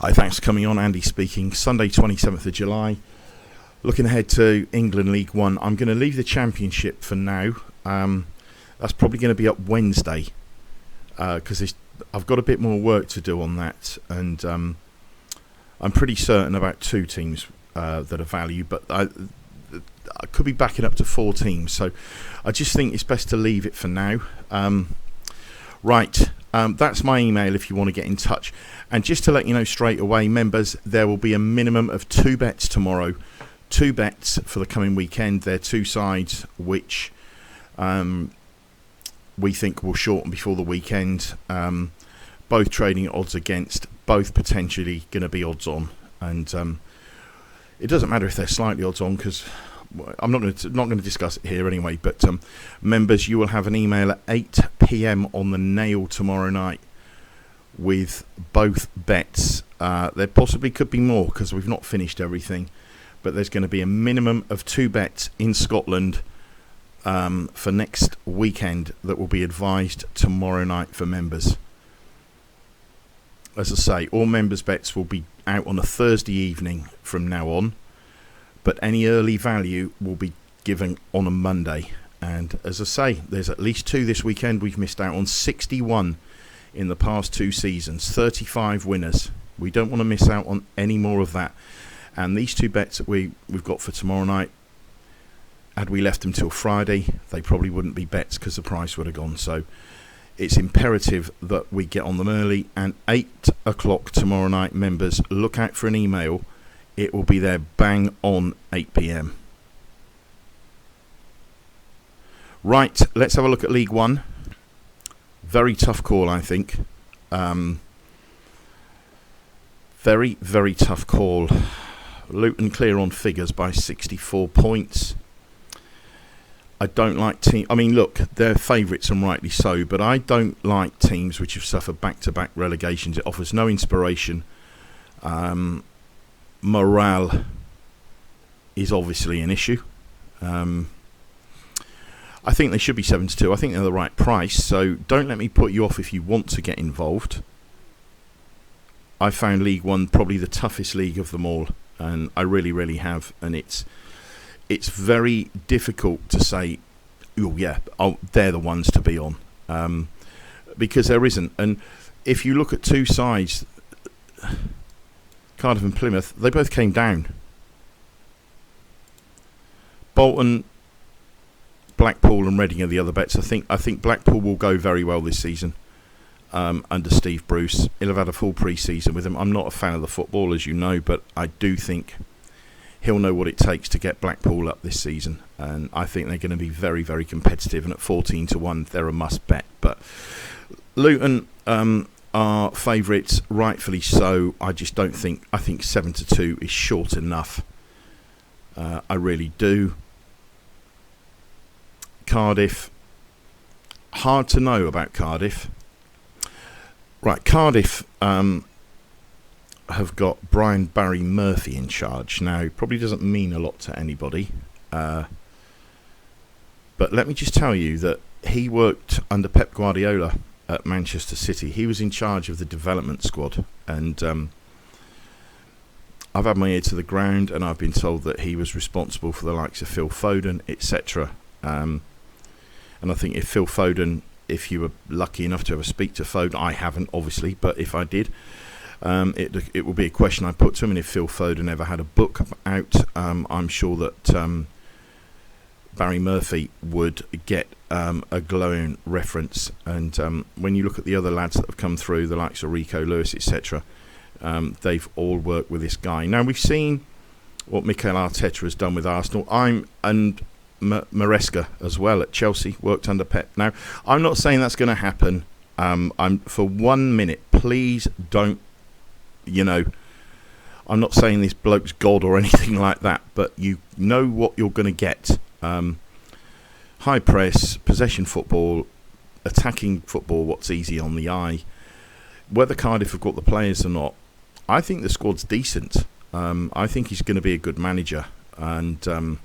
Hi, thanks for coming on. Andy speaking. Sunday, 27th of July. Looking ahead to England League One. I'm going to leave the Championship for now. That's probably going to be up Wednesday because I've got a bit more work to do on that, and I'm pretty certain about two teams that are value, but I could be backing up to four teams, so I just think it's best to leave it for now. That's my email if you want to get in touch. And just to let you know straight away, members, there will be a minimum of 2 bets tomorrow. 2 bets for the coming weekend. They're two sides which we think will shorten before the weekend. Both trading at odds against, both potentially going to be odds on. And it doesn't matter if they're slightly odds on because I'm not going to discuss it here anyway. But members, you will have an email at 8 p.m. on the nail tomorrow night with both bets. There possibly could be more because we've not finished everything, but there's going to be a minimum of 2 bets in Scotland for next weekend that will be advised tomorrow night for members. As I say, all members' bets will be out on a Thursday evening from now on, but any early value will be given on a Monday. And as I say, there's at least 2 this weekend. We've missed out on 61 in the past 2 seasons, 35 winners. We don't want to miss out on any more of that. And these 2 bets that we've got for tomorrow night, had we left them till Friday, they probably wouldn't be bets because the price would have gone. So it's imperative that we get on them early. And 8 o'clock tomorrow night, members, look out for an email. It will be there bang on 8 p.m. Right, let's have a look at League One. Very tough call, I think. Very, very tough call. Luton clear on figures by 64 points. I don't like teams. I mean, look, they're favourites and rightly so, but I don't like teams which have suffered back-to-back relegations. It offers no inspiration. Morale is obviously an issue. I think they should be 7-2. I think they're the right price, so don't let me put you off if you want to get involved. I found League One probably the toughest league of them all, and I really, really have. And it's very difficult to say, they're the ones to be on, because there isn't. And if you look at 2 sides, Cardiff and Plymouth, they both came down. Bolton, Blackpool and Reading are the other bets. I think Blackpool will go very well this season under Steve Bruce. He'll have had a full pre-season with him. I'm not a fan of the football, as you know, but I do think he'll know what it takes to get Blackpool up this season. And I think they're going to be very, very competitive. And at 14-1, they're a must bet. But Luton are favourites, rightfully so. I just don't think. I think 7-2 is short enough. I really do. Cardiff, hard to know about Cardiff. Right, Cardiff have got Barry Murphy in charge. Now, probably doesn't mean a lot to anybody. But let me just tell you that he worked under Pep Guardiola at Manchester City. He was in charge of the development squad. And I've had my ear to the ground, and I've been told that he was responsible for the likes of Phil Foden, etc. And I think if Phil Foden, if you were lucky enough to ever speak to Foden, I haven't obviously, but if I did, it will be a question I put to him. And if Phil Foden ever had a book out, I'm sure that Barry Murphy would get a glowing reference. And when you look at the other lads that have come through, the likes of Rico Lewis, etc., they've all worked with this guy. Now we've seen what Mikel Arteta has done with Arsenal. Maresca as well at Chelsea, worked under Pep. Now, I'm not saying that's going to happen. I'm for 1 minute, please don't, I'm not saying this bloke's God or anything like that, but you know what you're going to get. High press, possession football, attacking football, what's easy on the eye. Whether Cardiff have got the players or not, I think the squad's decent. I think he's going to be a good manager, and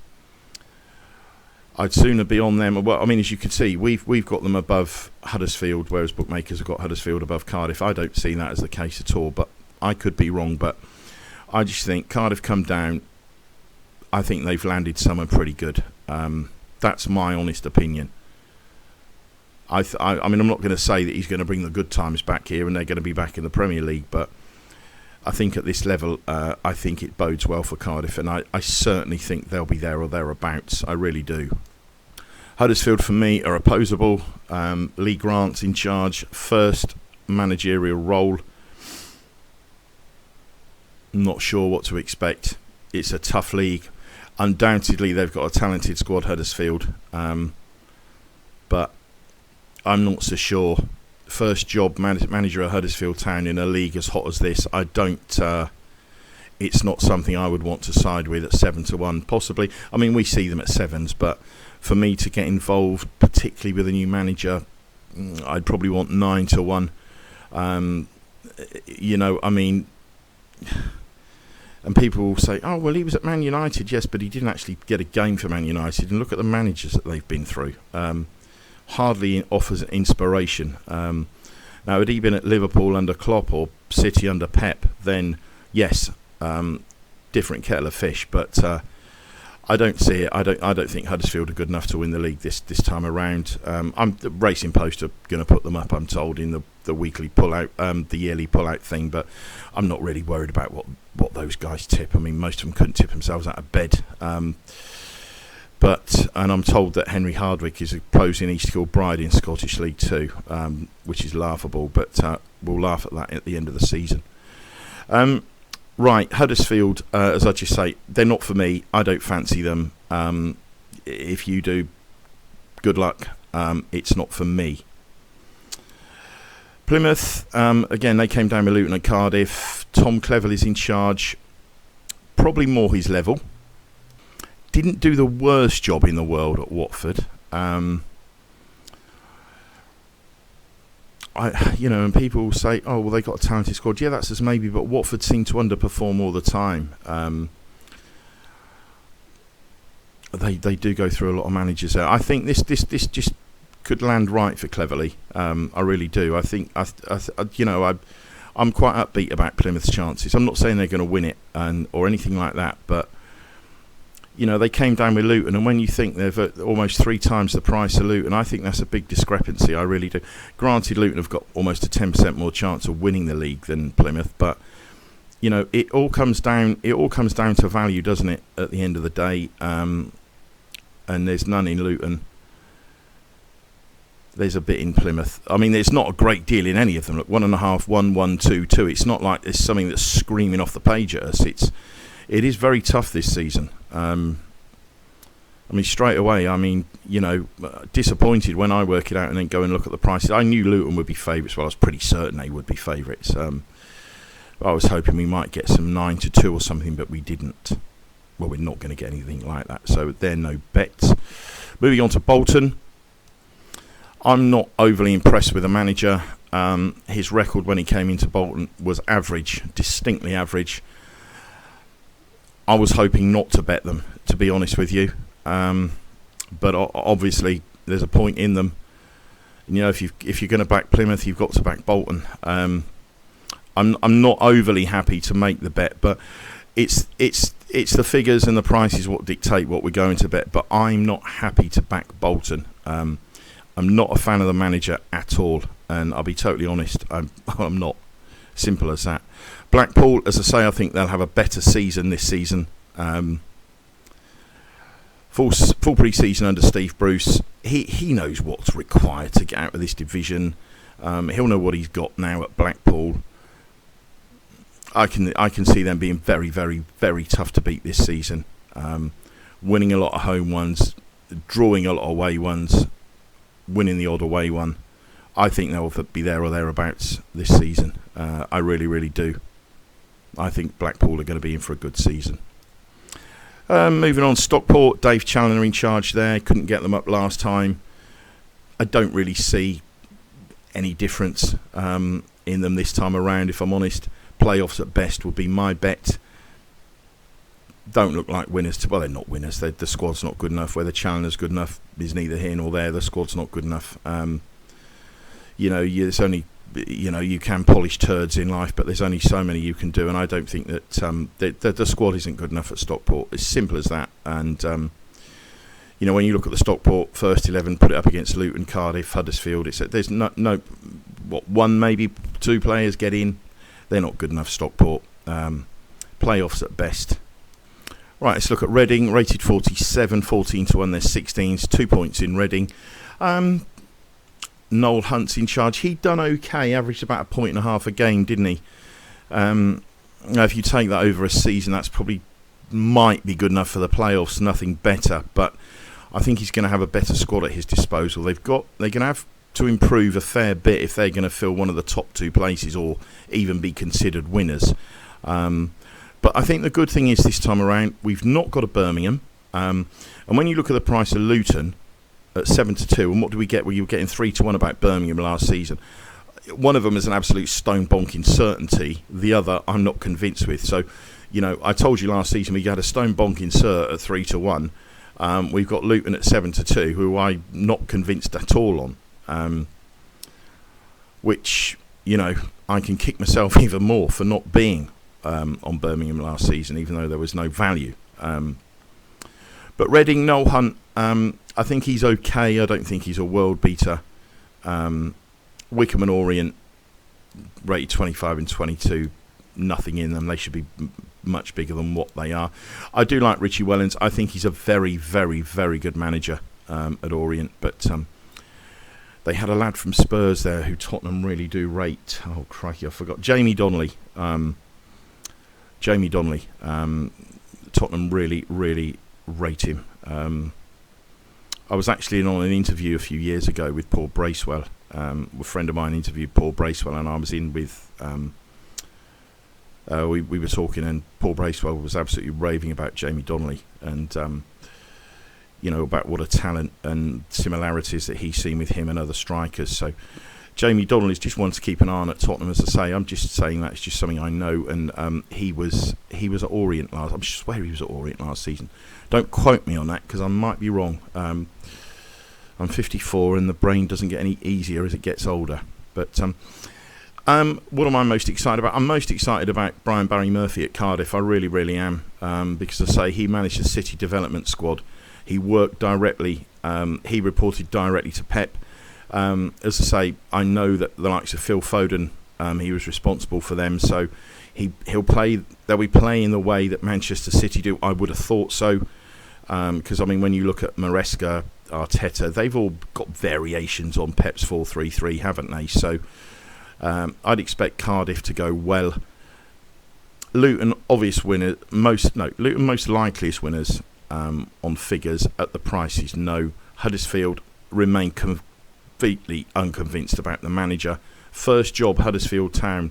I'd sooner be on them. Well, I mean, as you can see, we've got them above Huddersfield, whereas bookmakers have got Huddersfield above Cardiff. I don't see that as the case at all, but I could be wrong, but I just think Cardiff come down. I think they've landed someone pretty good. That's my honest opinion. I mean, I'm not going to say that he's going to bring the good times back here and they're going to be back in the Premier League, but I think at this level, I think it bodes well for Cardiff, and I certainly think they'll be there or thereabouts. I really do. Huddersfield, for me, are opposable. Lee Grant's in charge, first managerial role. Not sure what to expect. It's a tough league. Undoubtedly, they've got a talented squad, Huddersfield, but I'm not so sure. First job manager at Huddersfield Town in a league as hot as this, I don't. It's not something I would want to side with at 7-1. Possibly, I mean, we see them at 7s, but for me to get involved, particularly with a new manager, I'd probably want 9-1. I mean, and people will say, "Oh, well, he was at Man United, yes, but he didn't actually get a game for Man United." And look at the managers that they've been through. Hardly offers inspiration. Now, had he been at Liverpool under Klopp or City under Pep, then yes, different kettle of fish. But I don't see it. I don't think Huddersfield are good enough to win the league this time around. The Racing Post are going to put them up, I'm told, in the weekly pullout, the yearly pullout thing. But I'm not really worried about what those guys tip. I mean, most of them couldn't tip themselves out of bed. And I'm told that Henry Hardwick is opposing East Kilbride in Scottish League 2, which is laughable, but we'll laugh at that at the end of the season. Right, Huddersfield, as I just say, they're not for me. I don't fancy them. If you do, good luck. It's not for me. Plymouth, again, they came down with Luton and Cardiff. Tom Cleverley is in charge. Probably more his level. Didn't do the worst job in the world at Watford. And people say, "Oh, well, they got a talented squad." Yeah, that's as maybe, but Watford seem to underperform all the time. They do go through a lot of managers there. I think this just could land right for Cleverley. I really do. I think I'm quite upbeat about Plymouth's chances. I'm not saying they're going to win it or anything like that, but they came down with Luton, and when you think they've almost 3 times the price of Luton, I think that's a big discrepancy. I really do. Granted, Luton have got almost a 10% more chance of winning the league than Plymouth, but it all comes down to value, doesn't it? At the end of the day, and there's none in Luton. There's a bit in Plymouth. I mean, there's not a great deal in any of them. Look, 1.5, 1, 1, 2, 2. It's not like there's something that's screaming off the page at us. It is very tough this season. I mean, straight away, disappointed when I work it out and then go and look at the prices. I knew Luton would be favourites. Well, I was pretty certain they would be favourites. I was hoping we might get some 9-2 or something, but we didn't. Well, we're not going to get anything like that, so they're no bets. Moving on to Bolton. I'm not overly impressed with the manager. His record when he came into Bolton was average, distinctly average. I was hoping not to bet them, to be honest with you. But obviously, there's a point in them. If you're going to back Plymouth, you've got to back Bolton. I'm not overly happy to make the bet, but it's the figures and the prices what dictate what we're going to bet. But I'm not happy to back Bolton. I'm not a fan of the manager at all, and I'll be totally honest, I'm not. Simple as that. Blackpool, as I say, I think they'll have a better season this season. Full pre-season under Steve Bruce. He knows what's required to get out of this division. He'll know what he's got now at Blackpool. I can see them being very, very, very tough to beat this season. Winning a lot of home ones, drawing a lot of away ones, winning the odd away one. I think they'll be there or thereabouts this season. I really, really do. I think Blackpool are going to be in for a good season. Moving on, Stockport, Dave Challoner in charge there. Couldn't get them up last time. I don't really see any difference in them this time around, if I'm honest. Playoffs at best would be my bet. Don't look like winners. Well, they're not winners. The squad's not good enough. Whether Challoner's good enough is neither here nor there. The squad's not good enough. It's only you can polish turds in life, but there's only so many you can do, and I don't think that the squad isn't good enough at Stockport. It's simple as that. And when you look at the Stockport first 11, put it up against Luton, Cardiff, Huddersfield, there's no one, maybe two players get in. They're not good enough, Stockport. Playoffs at best. Right, let's look at Reading, rated 47, 14-1, they're 16s, 2 points in Reading. Noel Hunt's in charge. He'd done okay, averaged about 1.5 points a game, didn't he? Now if you take that over a season, that's probably might be good enough for the playoffs, nothing better. But I think he's going to have a better squad at his disposal. They're going to have to improve a fair bit if they're going to fill one of the top two places or even be considered winners. But I think the good thing is this time around, we've not got a Birmingham. And when you look at the price of Luton at 7-2, and what do we get? Well, you were getting 3-1 about Birmingham last season. One of them is an absolute stone bonking certainty. The other, I'm not convinced with. So, I told you last season we had a stone bonking cert at 3-1. We've got Luton at 7-2, who I'm not convinced at all on. Which, I can kick myself even more for not being on Birmingham last season, even though there was no value. But Reading, Noel Hunt, I think he's okay. I don't think he's a world beater. Wickham and Orient, rated 25 and 22, nothing in them. They should be much bigger than what they are. I do like Richie Wellens. I think he's a very, very, very good manager at Orient. But they had a lad from Spurs there who Tottenham really do rate. Oh, crikey, I forgot. Jamie Donnelly. Tottenham really, really rate him. I was actually on an interview a few years ago with Paul Bracewell. A friend of mine interviewed Paul Bracewell, and I was in with... we were talking, and Paul Bracewell was absolutely raving about Jamie Donnelly and, about what a talent and similarities that he's seen with him and other strikers. So Jamie Donnelly's just one to keep an eye on at Tottenham, as I say. I'm just saying that it's just something I know. And he was at Orient last. I swear he was at Orient last season. Don't quote me on that because I might be wrong. I'm 54 and the brain doesn't get any easier as it gets older. But what am I most excited about? I'm most excited about Brian Barry Murphy at Cardiff. I really, really am. Because I say he managed the City development squad. He worked directly. He reported directly to Pep. As I say, I know that the likes of Phil Foden, he was responsible for them. So they'll be playing the way that Manchester City do. I would have thought so. Because, when you look at Maresca, Arteta, they've all got variations on Pep's 4-3-3, haven't they? So I'd expect Cardiff to go well. Luton, obvious winner. Luton most likeliest winners on figures at the prices. No. Huddersfield remain completely unconvinced about the manager. First job, Huddersfield Town.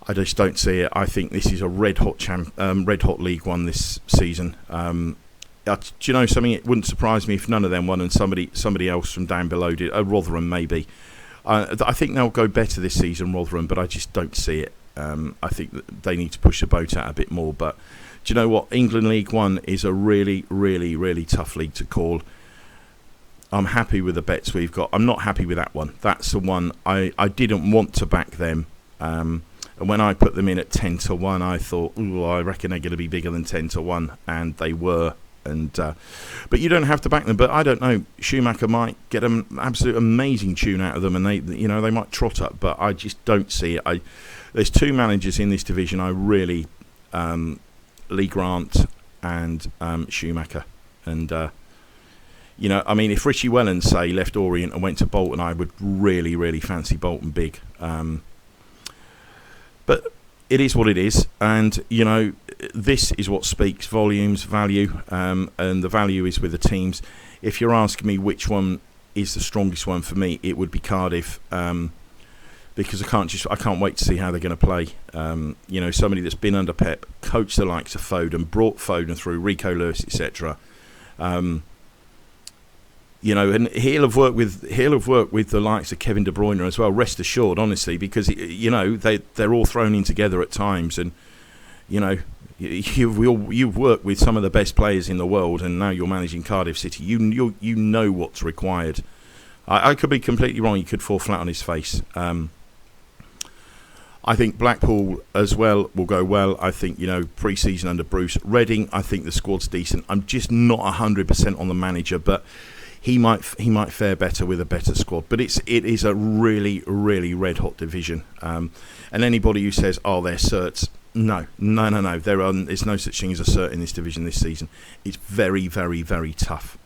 I just don't see it. I think this is a red hot League One this season. Do you know something? It wouldn't surprise me if none of them won and somebody else from down below did. Rotherham maybe. I think they'll go better this season, Rotherham, but I just don't see it. I think that they need to push the boat out a bit more. But do you know what? England League One is a really, really, really tough league to call. I'm happy with the bets we've got. I'm not happy with that one. That's the one I didn't want to back them. And when I put them in at 10-1, I thought, I reckon they're going to be bigger than 10-1, and they were. And but you don't have to back them. But I don't know. Schumacher might get an absolute amazing tune out of them, and they might trot up. But I just don't see it. There's two managers in this division. I really Lee Grant and Schumacher, and if Richie Wellens say left Orient and went to Bolton, I would really, really fancy Bolton big. But it is what it is, and this is what speaks volumes, value, and the value is with the teams. If you're asking me which one is the strongest one for me, it would be Cardiff, because I can't wait to see how they're going to play. Somebody that's been under Pep, coached the likes of Foden, brought Foden through, Rico Lewis, etc. And he'll have worked with the likes of Kevin De Bruyne as well. Rest assured, honestly, because they're all thrown in together at times, and you've worked with some of the best players in the world, and now you're managing Cardiff City. You know what's required. I could be completely wrong. He could fall flat on his face. I think Blackpool as well will go well. I think, pre-season under Bruce. Reading, I think the squad's decent. I'm just not 100% on the manager, but he might fare better with a better squad. But it is a really, really red-hot division. And anybody who says, they're certs, no. There's no such thing as a cert in this division this season. It's very, very, very tough.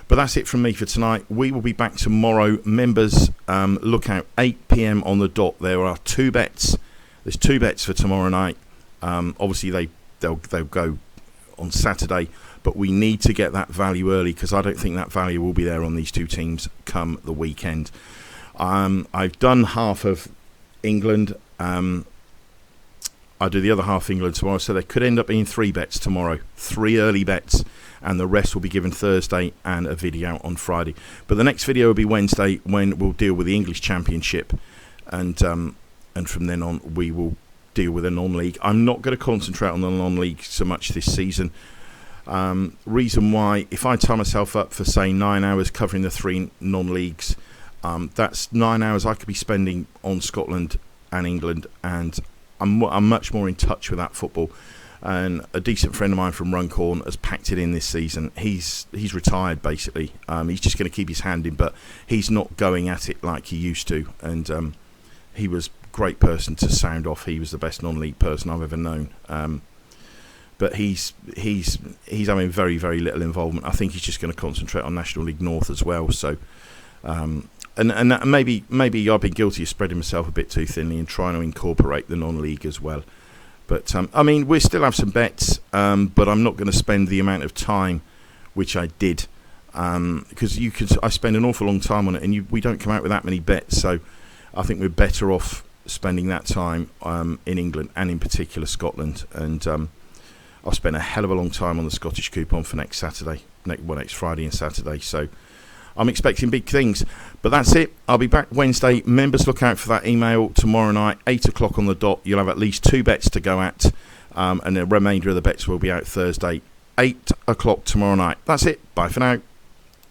But that's it from me for tonight. We will be back tomorrow. Members, look out, 8 p.m. on the dot. There are 2 bets. There's 2 bets for tomorrow night. Obviously, they'll go on Saturday, but we need to get that value early because I don't think that value will be there on these 2 teams come the weekend. I've done half of England. I do the other half of England tomorrow, so there could end up being 3 bets tomorrow. 3 early bets. And the rest will be given Thursday and a video out on Friday. But the next video will be Wednesday when we'll deal with the English Championship. And from then on, we will deal with the non-league. I'm not going to concentrate on the non-league so much this season. Reason why, if I tie myself up for, say, 9 hours covering the 3 non-leagues, that's 9 hours I could be spending on Scotland and England. And I'm much more in touch with that football. And a decent friend of mine from Runcorn has packed it in this season. He's retired, basically. He's just going to keep his hand in, but he's not going at it like he used to. And he was a great person to sound off. He was the best non-league person I've ever known. But he's having very, very little involvement. I think he's just going to concentrate on National League North as well. So, and maybe I've been guilty of spreading myself a bit too thinly and trying to incorporate the non-league as well. But, we still have some bets, but I'm not going to spend the amount of time which I did. Because I spend an awful long time on it, and we don't come out with that many bets. So I think we're better off spending that time in England, and in particular Scotland. And I'll spend a hell of a long time on the Scottish coupon for next Friday and Saturday. So I'm expecting big things. But that's it. I'll be back Wednesday. Members, look out for that email tomorrow night, 8 o'clock on the dot. You'll have at least 2 bets to go at. And the remainder of the bets will be out Thursday, 8 o'clock tomorrow night. That's it. Bye for now.